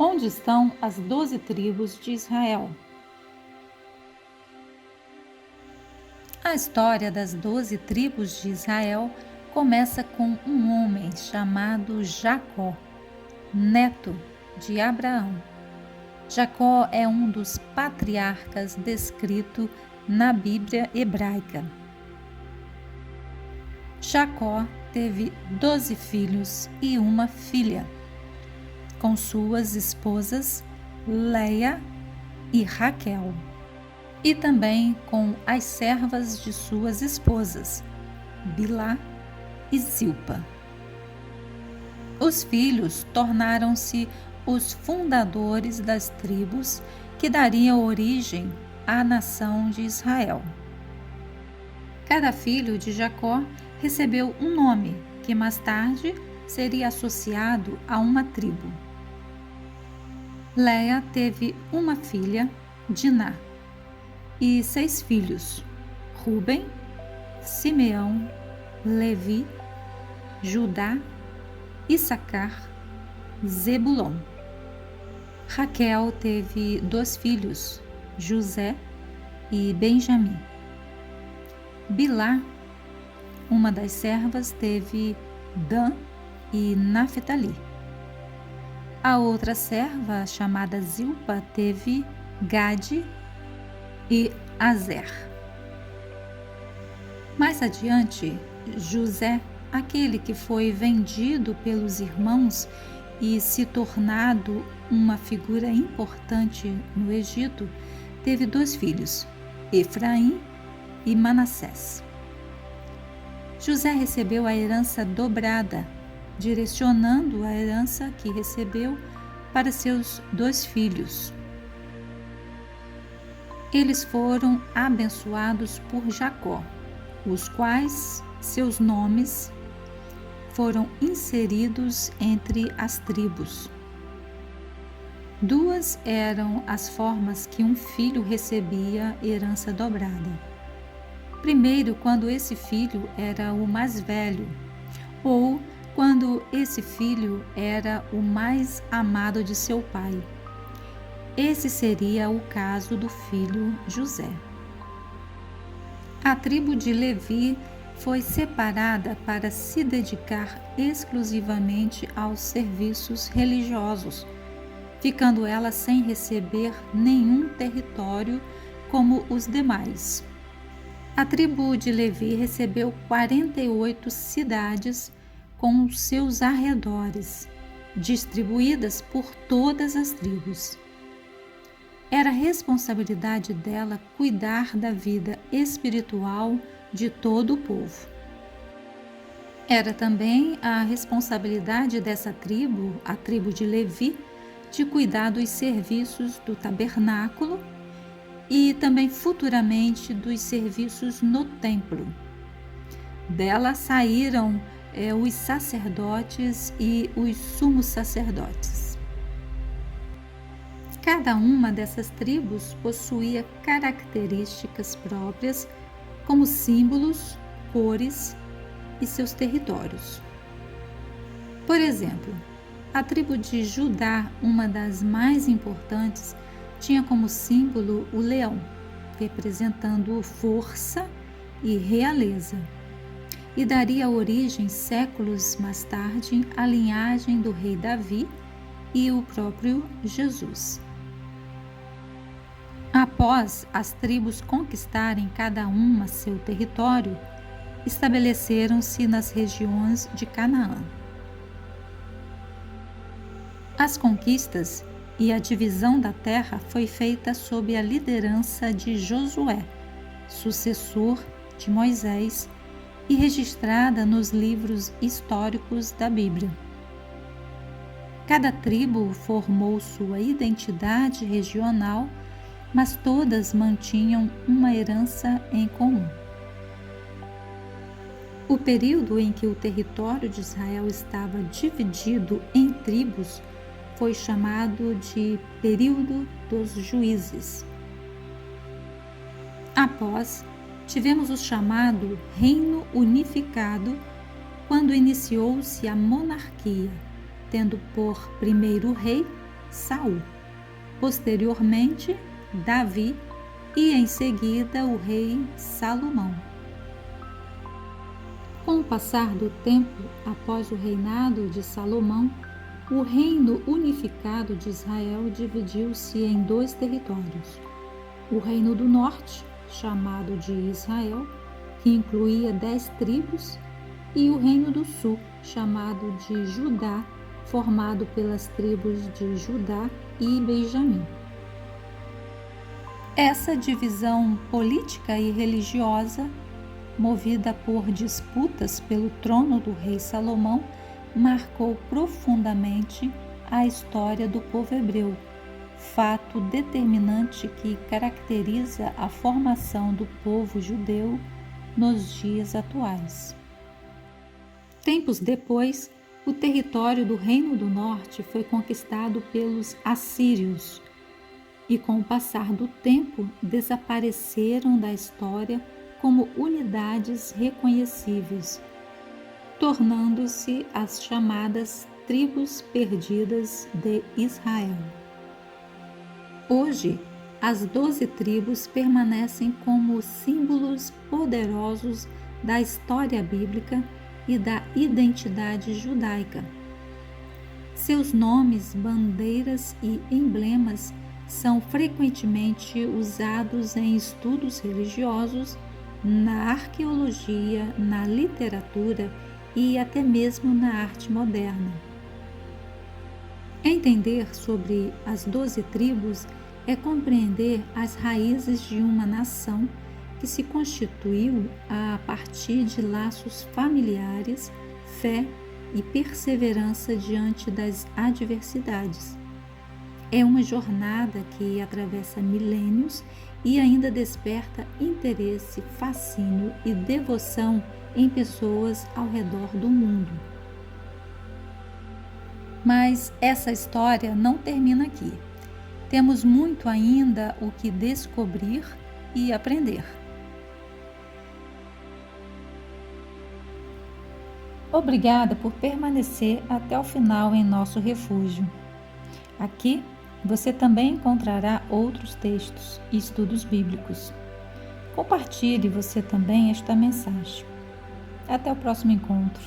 Onde estão as 12 tribos de Israel? A história das 12 tribos de Israel começa com um homem chamado Jacó, neto de Abraão. Jacó é um dos patriarcas descrito na Bíblia hebraica. Jacó teve 12 filhos e uma filha, com suas esposas Leia e Raquel, e também com as servas de suas esposas, Bilhá e Zilpa. Os filhos tornaram-se os fundadores das tribos que dariam origem à nação de Israel. Cada filho de Jacó recebeu um nome que mais tarde seria associado a uma tribo. Leia teve uma filha, Diná, e 6 filhos: Rúben, Simeão, Levi, Judá, Issacar, Zebulon. Raquel teve 2 filhos, José e Benjamim. Bilhá, uma das servas, teve Dan e Naphtali. A outra serva, chamada Zilpa, teve Gade e Azer. Mais adiante, José, aquele que foi vendido pelos irmãos e se tornado uma figura importante no Egito, teve 2 filhos, Efraim e Manassés. José recebeu a herança dobrada, direcionando a herança que recebeu para seus 2 filhos. Eles foram abençoados por Jacó, os quais seus nomes foram inseridos entre as tribos. 2 eram as formas que um filho recebia herança dobrada. Primeiro, quando esse filho era o mais velho, ou quando esse filho era o mais amado de seu pai. Esse seria o caso do filho José. A tribo de Levi foi separada para se dedicar exclusivamente aos serviços religiosos, ficando ela sem receber nenhum território como os demais. A tribo de Levi recebeu 48 cidades com os seus arredores, distribuídas por todas as tribos. Era responsabilidade dela cuidar da vida espiritual de todo o povo. Era também a responsabilidade dessa tribo, a tribo de Levi, de cuidar dos serviços do tabernáculo e também futuramente dos serviços no templo. Dela saíram os sacerdotes e os sumos sacerdotes. Cada uma dessas tribos possuía características próprias, como símbolos, cores e seus territórios. Por exemplo, a tribo de Judá, uma das mais importantes, tinha como símbolo o leão, representando força e realeza, e daria origem séculos mais tarde à linhagem do rei Davi e o próprio Jesus. Após as tribos conquistarem cada uma seu território, estabeleceram-se nas regiões de Canaã. As conquistas e a divisão da terra foi feita sob a liderança de Josué, sucessor de Moisés, e registrada nos livros históricos da Bíblia. Cada tribo formou sua identidade regional, mas todas mantinham uma herança em comum. O período em que o território de Israel estava dividido em tribos foi chamado de período dos juízes. Após, tivemos o chamado Reino Unificado, quando iniciou-se a monarquia, tendo por primeiro rei Saul, posteriormente Davi e em seguida o rei Salomão. Com o passar do tempo, após o reinado de Salomão, o reino unificado de Israel dividiu-se em 2 territórios. O reino do norte, chamado de Israel, que incluía 10 tribos, e o reino do sul, chamado de Judá, formado pelas tribos de Judá e Benjamim. Essa divisão política e religiosa, movida por disputas pelo trono do rei Salomão, marcou profundamente a história do povo hebreu, fato determinante que caracteriza a formação do povo judeu nos dias atuais. Tempos depois, o território do Reino do Norte foi conquistado pelos assírios e, com o passar do tempo, desapareceram da história como unidades reconhecíveis, tornando-se as chamadas tribos perdidas de Israel. Hoje, as 12 tribos permanecem como símbolos poderosos da história bíblica e da identidade judaica. Seus nomes, bandeiras e emblemas são frequentemente usados em estudos religiosos, na arqueologia, na literatura e até mesmo na arte moderna. Entender sobre as 12 tribos é compreender as raízes de uma nação que se constituiu a partir de laços familiares, fé e perseverança diante das adversidades. É uma jornada que atravessa milênios e ainda desperta interesse, fascínio e devoção em pessoas ao redor do mundo. Mas essa história não termina aqui. Temos muito ainda o que descobrir e aprender. Obrigada por permanecer até o final em nosso refúgio. Aqui você também encontrará outros textos e estudos bíblicos. Compartilhe você também esta mensagem. Até o próximo encontro.